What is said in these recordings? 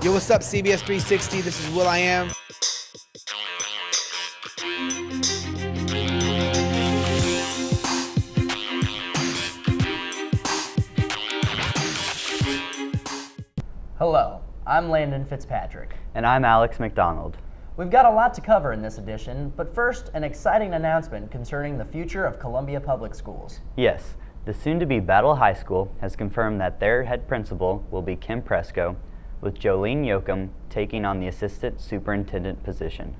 Yo, what's up, cps360? This is will.i.am. Hello, I'm Landon Fitzpatrick. And I'm Alex McDonald. We've got a lot to cover in this edition, but first, an exciting announcement concerning the future of Columbia Public Schools. Yes, the soon-to-be Battle High School has confirmed that their head principal will be Kim Presco, with Jolene Yoakum taking on the assistant superintendent position.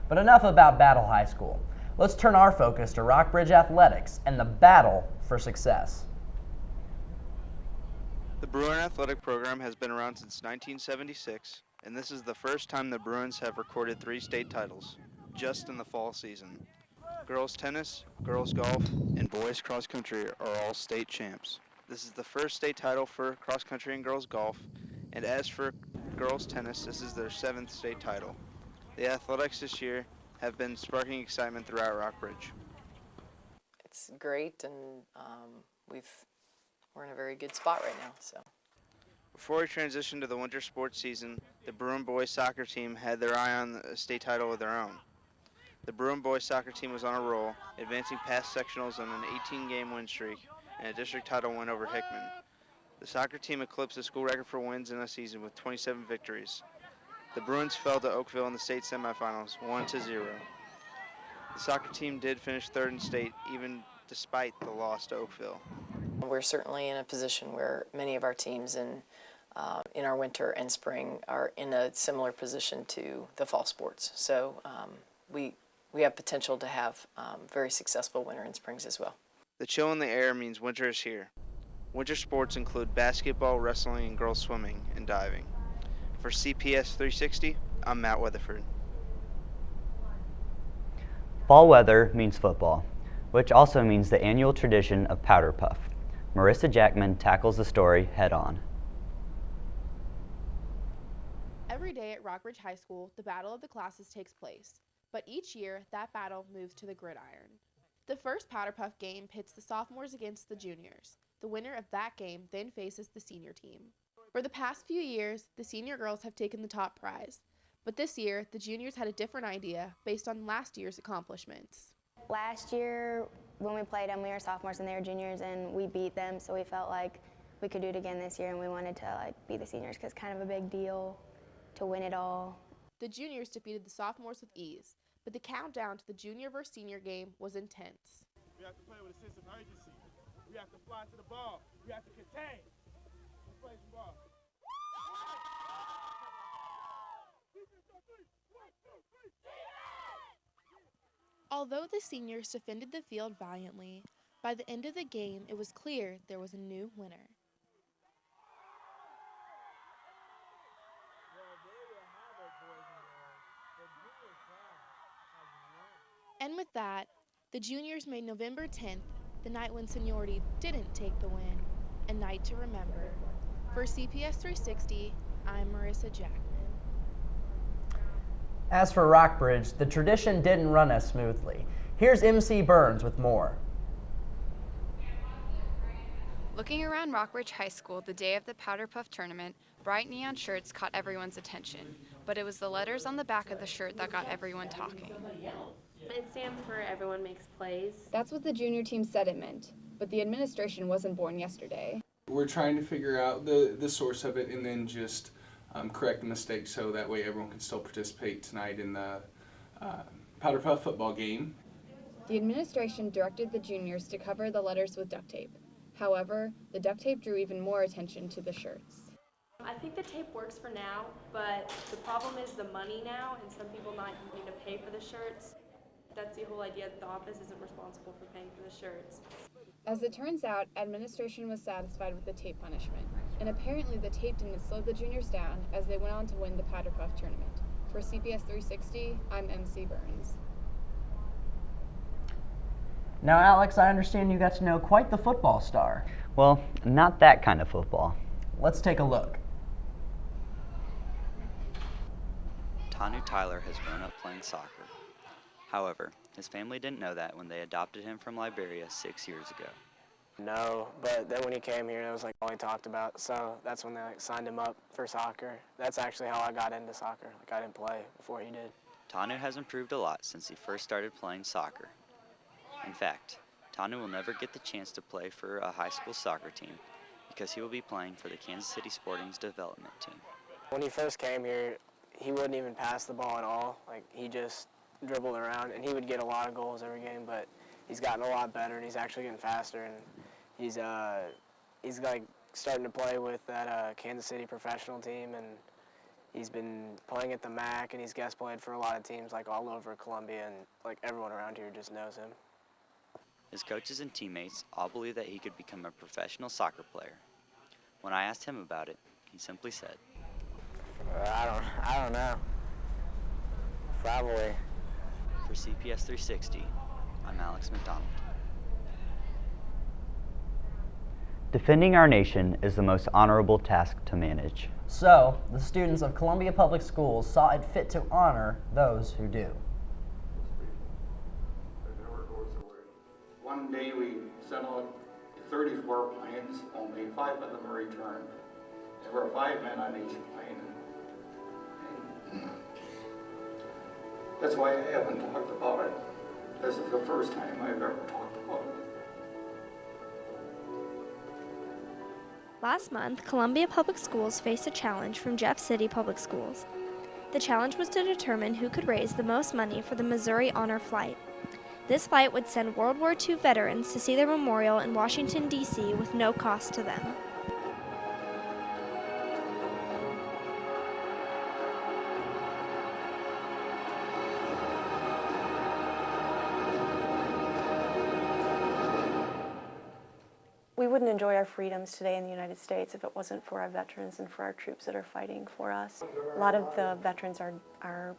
But enough about Battle High School. Let's turn our focus to Rockbridge Athletics and the battle for success. The Bruin athletic program has been around since 1976, and this is the first time the Bruins have recorded 3 state titles, just in the fall season. Girls tennis, girls golf, and boys cross country are all state champs. This is the first state title for cross country and girls golf, and as for girls tennis, this is their 7th state title. The athletics this year have been sparking excitement throughout Rockbridge. It's great, and we're in a very good spot right now. So, before we transition to the winter sports season, the Bruin boys soccer team had their eye on a state title of their own. The Bruin boys soccer team was on a roll, advancing past sectionals on an 18-game win streak and a district title win over Hickman. The soccer team eclipsed the school record for wins in a season with 27 victories. The Bruins fell to Oakville in the state semifinals, 1-0. The soccer team did finish 3rd in state, even despite the loss to Oakville. we're certainly in a position where many of our teams in our winter and spring are in a similar position to the fall sports. So we have potential to have very successful winter and springs as well. The chill in the air means winter is here. Winter sports include basketball, wrestling, and girls swimming and diving. For cps360, I'm Matt Weatherford. Fall weather means football, which also means the annual tradition of Powder Puff. Marissa Jackman tackles the story head-on. Every day at Rockbridge High School, the Battle of the Classes takes place, but each year that battle moves to the gridiron. The first Powder Puff game pits the sophomores against the juniors. The winner of that game then faces the senior team. For the past few years, the senior girls have taken the top prize, but this year the juniors had a different idea based on last year's accomplishments. Last year when we played them, we were sophomores and they were juniors, and we beat them, so we felt like we could do it again this year, and we wanted to beat the seniors because it's kind of a big deal to win it all. The juniors defeated the sophomores with ease, but the countdown to the junior versus senior game was intense. We have to play with a sense of urgency. We have to fly to the ball. We have to contain. Let's play some ball. Although the seniors defended the field valiantly, by the end of the game it was clear there was a new winner. And with that, the juniors made November 10th, the night when seniority didn't take the win, a night to remember. For cps360, I'm Marissa Jackman. As for Rockbridge, the tradition didn't run as smoothly. Here's MC Burns with more. Looking around Rockbridge High School the day of the Powder Puff tournament, bright neon shirts caught everyone's attention, but it was the letters on the back of the shirt that got everyone talking. It stands for Everyone Makes Plays. That's what the junior team said it meant, but the administration wasn't born yesterday. We're trying to figure out the source of it and then just correct the mistake so that way everyone can still participate tonight in the Powder Puff football game. The administration directed the juniors to cover the letters with duct tape. However, the duct tape drew even more attention to the shirts. I think the tape works for now, but the problem is the money now, and some people not having to pay for the shirts. That's the whole idea that the office isn't responsible for paying for the shirts. As it turns out, administration was satisfied with the tape punishment, and apparently the tape didn't slow the juniors down as they went on to win the Powder Puff tournament. For cps360, I'm MC Burns. Now, Alex, I understand you got to know quite the football star. Well, not that kind of football. Let's take a look. Tanu Tyler has grown up playing soccer. However, his family didn't know that when they adopted him from Liberia 6 years ago. No, but then when he came here, that was like all he talked about. So that's when they signed him up for soccer. That's actually how I got into soccer. I didn't play before he did. Tanu has improved a lot since he first started playing soccer. In fact, Tanu will never get the chance to play for a high school soccer team because he will be playing for the Kansas City Sporting's development team. When he first came here, he wouldn't even pass the ball at all. Like, he just dribbled around, and he would get a lot of goals every game, but he's gotten a lot better, and he's actually getting faster, and he's like starting to play with that Kansas City professional team, and he's been playing at the MAC, and he's guest played for a lot of teams like all over Columbia, and like everyone around here just knows him. His coaches and teammates all believe that he could become a professional soccer player. When I asked him about it, he simply said, I don't know. Probably. For cps360, I'm Alex McDonald. Defending our nation is the most honorable task to manage. So, the students of Columbia Public Schools saw it fit to honor those who do. One day we sent out 34 planes, only 5 of them were returned. There were 5 men on each plane. And that's why I haven't talked about it. This is the first time I've ever talked about it. Last month, Columbia Public Schools faced a challenge from Jeff City Public Schools. The challenge was to determine who could raise the most money for the Missouri Honor Flight. This flight would send World War II veterans to see their memorial in Washington, D.C. with no cost to them. We wouldn't enjoy our freedoms today in the United States if it wasn't for our veterans and for our troops that are fighting for us. A lot of the veterans are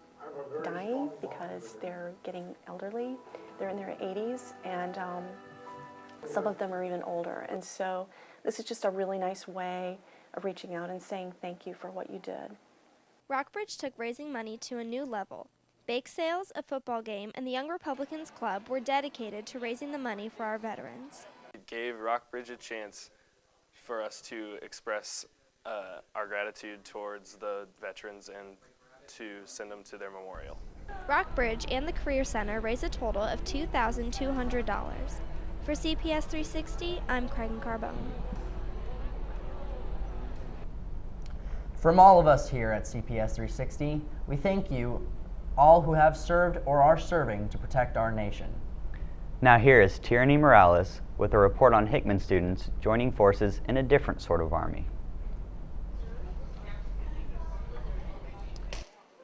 dying because they're getting elderly. They're in their 80s, and some of them are even older. And so this is just a really nice way of reaching out and saying thank you for what you did. Rockbridge took raising money to a new level. Bake sales, a football game, and the Young Republicans Club were dedicated to raising the money for our veterans. It gave Rockbridge a chance for us to express our gratitude towards the veterans and to send them to their memorial. Rockbridge and the Career Center raised a total of $2,200. For cps360, I'm Craig Carbone. From all of us here at CPS360, we thank you all who have served or are serving to protect our nation. Now here is Tierney Morales with a report on Hickman students joining forces in a different sort of army.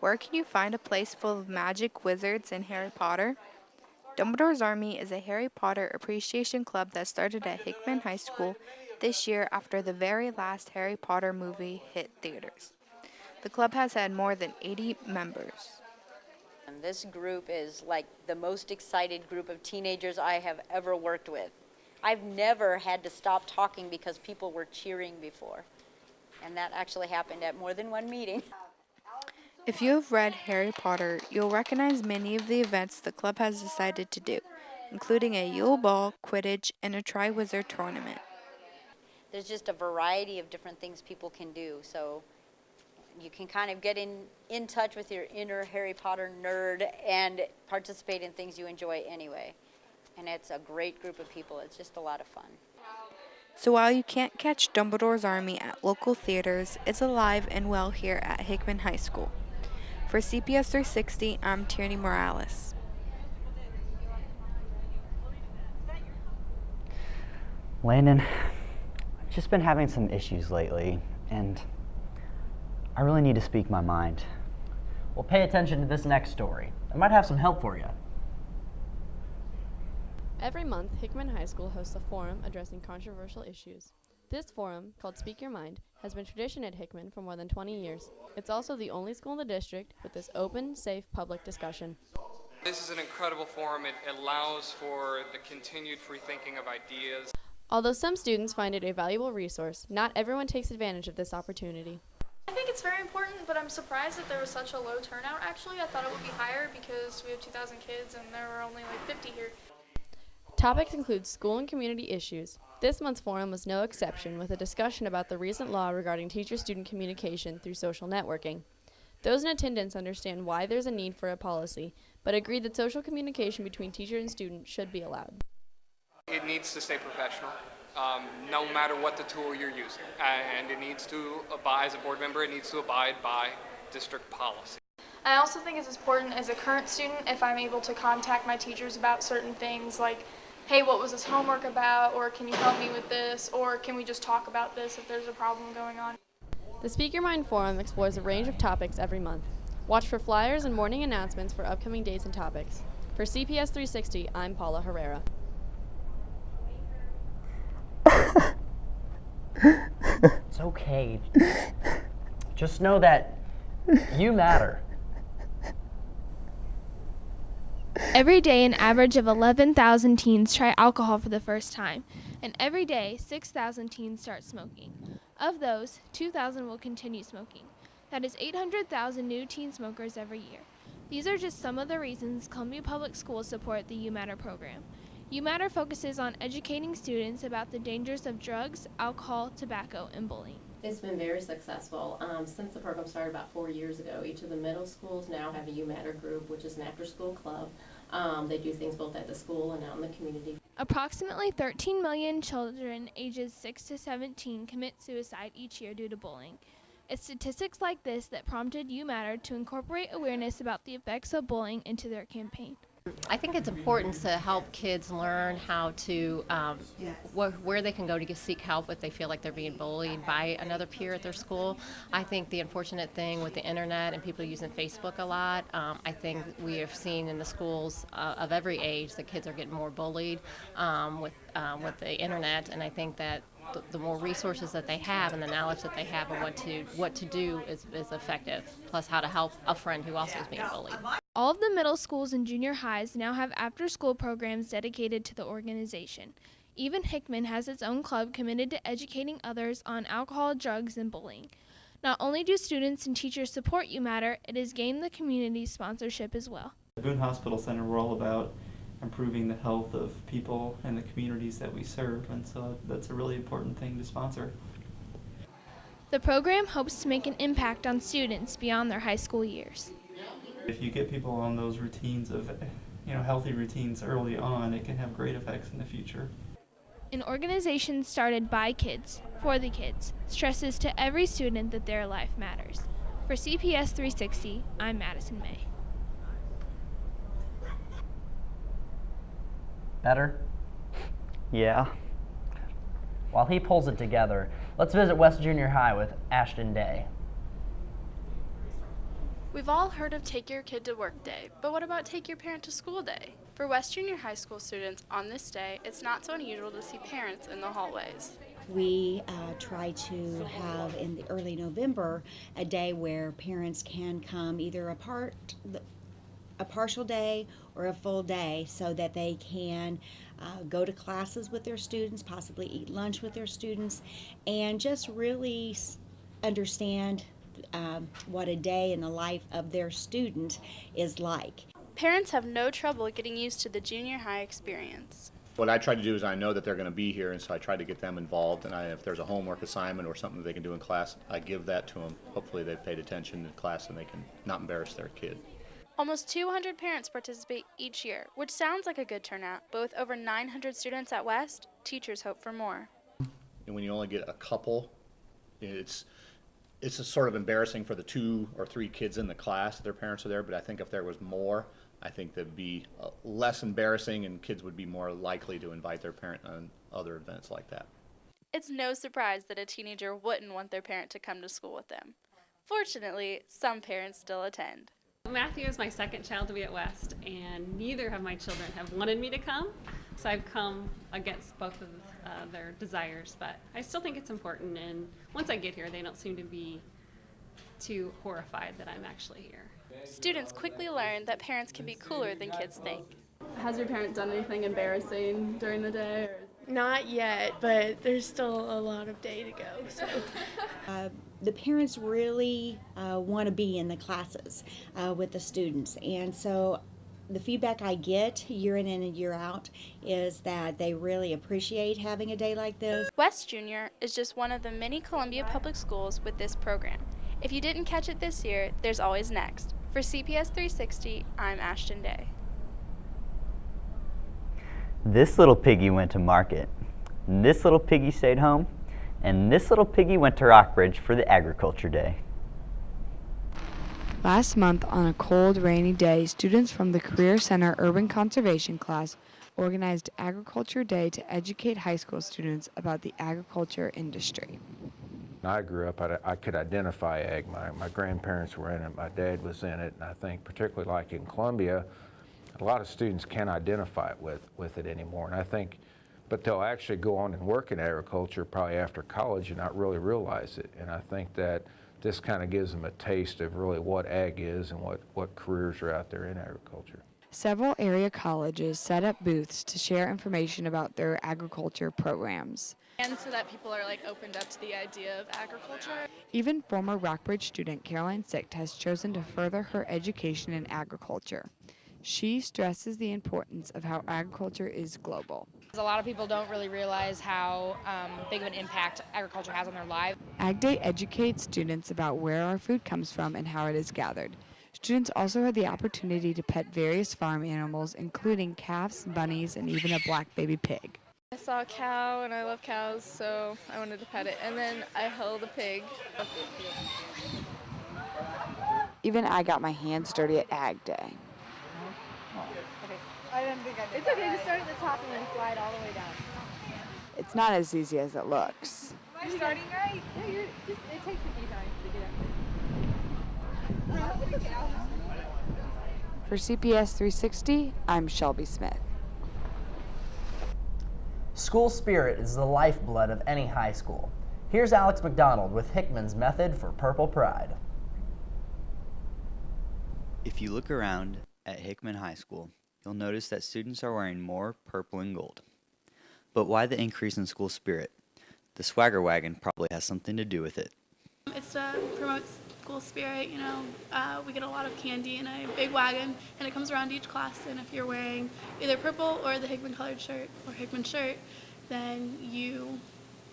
Where can you find a place full of magic, wizards, and Harry Potter? Dumbledore's Army is a Harry Potter appreciation club that started at Hickman High School this year after the very last Harry Potter movie hit theaters. The club has had more than 80 members. And this group is like the most excited group of teenagers I have ever worked with. I've never had to stop talking because people were cheering before. And that actually happened at more than one meeting. If you have read Harry Potter, you'll recognize many of the events the club has decided to do, including a Yule Ball, Quidditch, and a Triwizard Tournament. There's just a variety of different things people can do, so you can kind of get in touch with your inner Harry Potter nerd and participate in things you enjoy anyway. And it's a great group of people. It's just a lot of fun. So while you can't catch Dumbledore's Army at local theaters, it's alive and well here at Hickman High School. For CPS360, I'm Tierney Morales. Landon, I've just been having some issues lately, and I really need to speak my mind. Well, pay attention to this next story. I might have some help for you. Every month, Hickman High School hosts a forum addressing controversial issues. This forum, called Speak Your Mind, has been tradition at Hickman for more than 20 years. It's also the only school in the district with this open, safe, public discussion. This is an incredible forum. It allows for the continued free thinking of ideas. Although some students find it a valuable resource, not everyone takes advantage of this opportunity. I think it's very important, but I'm surprised that there was such a low turnout. Actually, I thought it would be higher because we have 2,000 kids and there were only like 50 here. Topics include school and community issues. This month's forum was no exception, with a discussion about the recent law regarding teacher-student communication through social networking. Those in attendance understand why there's a need for a policy, but agree that social communication between teacher and student should be allowed. It needs to stay professional, no matter what the tool you're using. And it needs to abide, as a board member, it needs to abide by district policy. I also think it's important as a current student if I'm able to contact my teachers about certain things like, hey, what was this homework about, or can you help me with this, or can we just talk about this if there's a problem going on. The Speak Your Mind Forum explores a range of topics every month. Watch for flyers and morning announcements for upcoming dates and topics. For CPS 360, I'm Paula Herrera. It's okay. Just know that you matter. Every day, an average of 11,000 teens try alcohol for the first time, and every day, 6,000 teens start smoking. Of those, 2,000 will continue smoking. That is 800,000 new teen smokers every year. These are just some of the reasons Columbia Public Schools support the You Matter program. You Matter focuses on educating students about the dangers of drugs, alcohol, tobacco, and bullying. It's been very successful. Since the program started about 4 years ago, each of the middle schools now have a You Matter group, which is an after-school club. They do things both at the school and out in the community. Approximately 13 million children ages 6 to 17 commit suicide each year due to bullying. It's statistics like this that prompted You Matter to incorporate awareness about the effects of bullying into their campaign. I think it's important to help kids learn how to, where they can go to seek help if they feel like they're being bullied by another peer at their school. I think the unfortunate thing with the internet and people using Facebook a lot, I think we have seen in the schools of every age that kids are getting more bullied with the internet, and I think that the more resources that they have and the knowledge that they have of what to do is effective, plus how to help a friend who also is being bullied. All of the middle schools and junior highs now have after-school programs dedicated to the organization. Even Hickman has its own club committed to educating others on alcohol, drugs, and bullying. Not only do students and teachers support You Matter, it has gained the community's sponsorship as well. At Boone Hospital Center, we're all about improving the health of people and the communities that we serve, and so that's a really important thing to sponsor. The program hopes to make an impact on students beyond their high school years. If you get people on those routines of, healthy routines early on, it can have great effects in the future. An organization started by kids, for the kids, stresses to every student that their life matters. For CPS 360, I'm Madison May. Better? Yeah. While he pulls it together, let's visit West Junior High with Ashton Day. We've all heard of Take Your Kid to Work Day, but what about Take Your Parent to School Day? For West Junior High School students on this day, it's not so unusual to see parents in the hallways. We try to have in the early November a day where parents can come either a partial day or a full day so that they can go to classes with their students, possibly eat lunch with their students, and just really understand what a day in the life of their student is like. Parents have no trouble getting used to the junior high experience. What I try to do is I know that they're going to be here, and so I try to get them involved, and if there's a homework assignment or something that they can do in class, I give that to them. Hopefully they've paid attention in class and they can not embarrass their kid. Almost 200 parents participate each year, which sounds like a good turnout, but with over 900 students at West, teachers hope for more. And when you only get a couple, it's sort of embarrassing for the 2 or 3 kids in the class that their parents are there, but I think if there was more, I think that'd be less embarrassing and kids would be more likely to invite their parent on other events like that. It's no surprise that a teenager wouldn't want their parent to come to school with them. Fortunately, some parents still attend. Matthew is my second child to be at West, and neither of my children have wanted me to come, so I've come against both of their desires, but I still think it's important, and once I get here, they don't seem to be too horrified that I'm actually here. Students quickly learn that parents can be cooler than kids think. Has your parent done anything embarrassing during the day? Not yet, but there's still a lot of day to go. So. The parents really want to be in the classes with the students, and so the feedback I get year in and year out is that they really appreciate having a day like this. West Junior is just one of the many Columbia Public Schools with this program. If you didn't catch it this year, there's always next. For CPS 360, I'm Ashton Day. This little piggy went to market. This little piggy stayed home. And this little piggy went to Rockbridge for the Agriculture Day. Last month, on a cold, rainy day, students from the Career Center Urban Conservation class organized Agriculture Day to educate high school students about the agriculture industry. When I grew up, I could identify ag. My grandparents were in it, my dad was in it, and I think particularly like in Columbia, a lot of students can't identify with it anymore. And I think, but they'll actually go on and work in agriculture probably after college and not really realize it. And I think that this kind of gives them a taste of really what ag is and what careers are out there in agriculture. Several area colleges set up booths to share information about their agriculture programs. And so that people are opened up to the idea of agriculture. Even former Rockbridge student Caroline Sicht has chosen to further her education in agriculture. She stresses the importance of how agriculture is global. A lot of people don't really realize how big of an impact agriculture has on their lives. Ag Day educates students about where our food comes from and how it is gathered. Students also had the opportunity to pet various farm animals, including calves, bunnies, and even a black baby pig. I saw a cow and I love cows, so I wanted to pet it. And then I held a pig. Even I got my hands dirty at Ag Day. I didn't think I did. It's okay to start at the top and then slide all the way down. It's not as easy as it looks. Am I starting right? Yeah, it takes a few times to get up. For CPS 360, I'm Shelby Smith. School spirit is the lifeblood of any high school. Here's Alex McDonald with Hickman's method for Purple Pride. If you look around at Hickman High School, you'll notice that students are wearing more purple and gold. But why the increase in school spirit? The swagger wagon probably has something to do with it. It's to promote school spirit, we get a lot of candy in a big wagon and it comes around each class, and if you're wearing either purple or the Hickman colored shirt or Hickman shirt, then you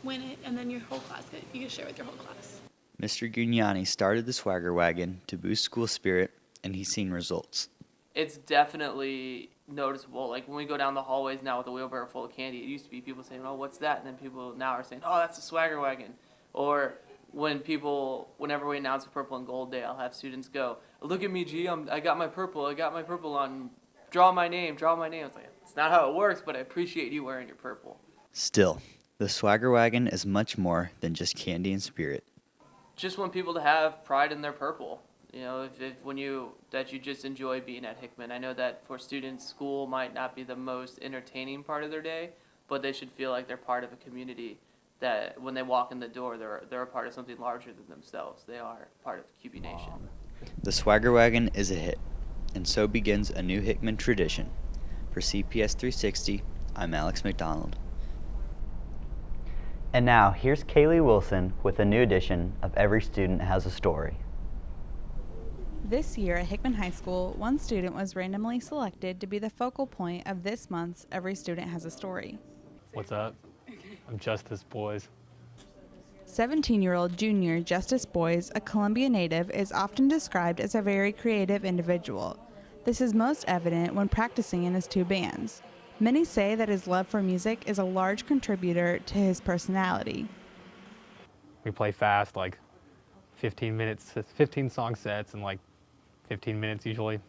win it, and then your whole class, you get to share with your whole class. Mr. Gugnani started the swagger wagon to boost school spirit, and he's seen results. It's definitely noticeable. Like when we go down the hallways now with a wheelbarrow full of candy, it used to be people saying, "Oh, what's that?" And then people now are saying, "Oh, that's the swagger wagon." Or whenever we announce a purple and gold day, I'll have students go, "Look at me, G, I got my purple on. Draw my name. It's like, it's not how it works, but I appreciate you wearing your purple. Still, the swagger wagon is much more than just candy and spirit. Just want people to have pride in their purple. That you just enjoy being at Hickman. I know that for students, school might not be the most entertaining part of their day, but they should feel like they're part of a community, that when they walk in the door, they're a part of something larger than themselves. They are part of QB Nation. The swagger wagon is a hit, and so begins a new Hickman tradition. For CPS 360, I'm Alex McDonald. And now, here's Kaylee Wilson with a new edition of Every Student Has a Story. This year at Hickman High School, one student was randomly selected to be the focal point of this month's Every Student Has a Story. What's up? I'm Justice Boys. 17-year-old junior Justice Boys, a Columbia native, is often described as a very creative individual. This is most evident when practicing in his two bands. Many say that his love for music is a large contributor to his personality. We play fast, like 15 song sets in like 15 minutes usually.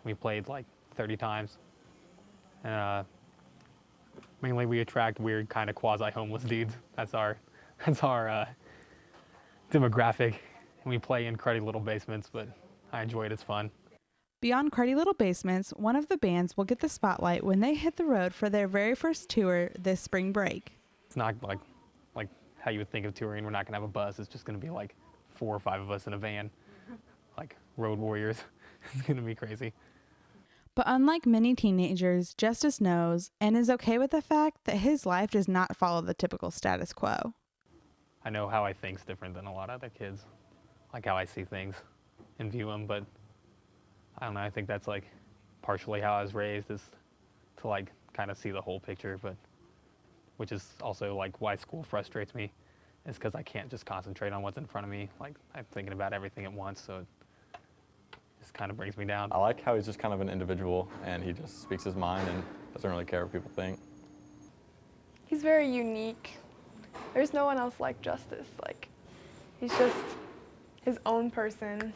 We played like 30 times. Mainly we attract weird kind of quasi-homeless dudes. That's our demographic. We play in cruddy little basements, but I enjoy it, it's fun. Beyond cruddy little basements, one of the bands will get the spotlight when they hit the road for their very first tour this spring break. It's not like how you would think of touring. We're not gonna have a bus. It's just gonna be like 4 or 5 of us in a van, like road warriors. It's gonna be crazy. But unlike many teenagers, Justice knows and is okay with the fact that his life does not follow the typical status quo. I know how I think's different than a lot of other kids, like how I see things and view them, but I don't know, I think that's like partially how I was raised, is to like kind of see the whole picture, but which is also like why school frustrates me, is because I can't just concentrate on what's in front of me. Like I'm thinking about everything at once, so it just kind of brings me down. I like how he's just kind of an individual and he just speaks his mind and doesn't really care what people think. He's very unique. There's no one else like Justice. Like, he's just his own person.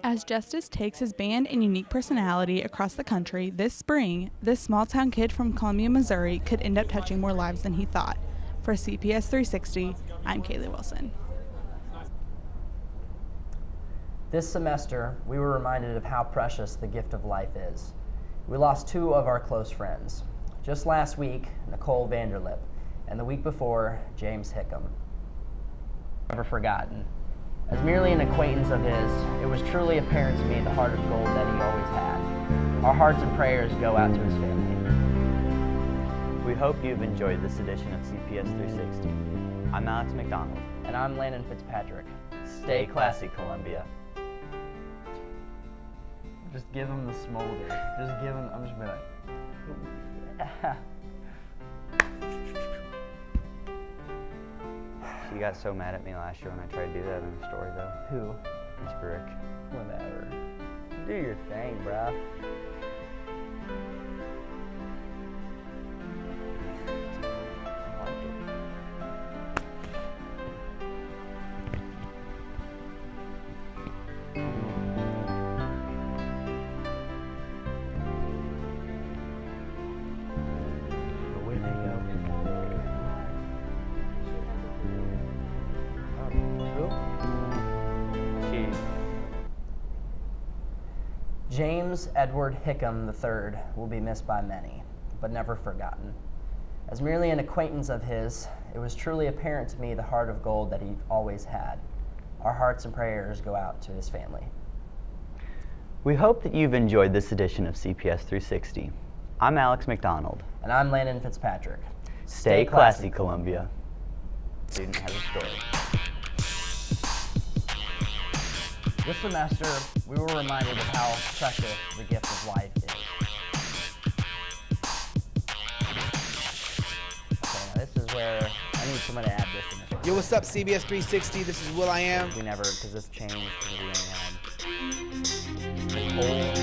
As Justice takes his band and unique personality across the country this spring, this small-town kid from Columbia, Missouri could end up touching more lives than he thought. For CPS 360, I'm Kaylee Wilson. This semester, we were reminded of how precious the gift of life is. We lost two of our close friends. Just last week, Nicole Vanderlip, and the week before, James Hickam. Never forgotten. As merely an acquaintance of his, it was truly apparent to me the heart of gold that he always had. Our hearts and prayers go out to his family. We hope you've enjoyed this edition of CPS 360. I'm Alex McDonald. And I'm Landon Fitzpatrick. Stay classy, Columbia. Just give him the smolder. Just give him, I'm just gonna be like, She got so mad at me last year when I tried to do that in the story, though. Who? Miss Brick. Whatever. Do your thing, bruh. James Edward Hickam III will be missed by many, but never forgotten. As merely an acquaintance of his, it was truly apparent to me the heart of gold that he always had. Our hearts and prayers go out to his family. We hope that you've enjoyed this edition of CPS 360. I'm Alex McDonald. And I'm Landon Fitzpatrick. Stay classy, Columbia. Student has a story. This semester, we were reminded of how precious the gift of life is. Okay, now this is where I need someone to add this in. Yo, what's up, CBS 360? This is Will I Am. We never, because this changed because we only had this whole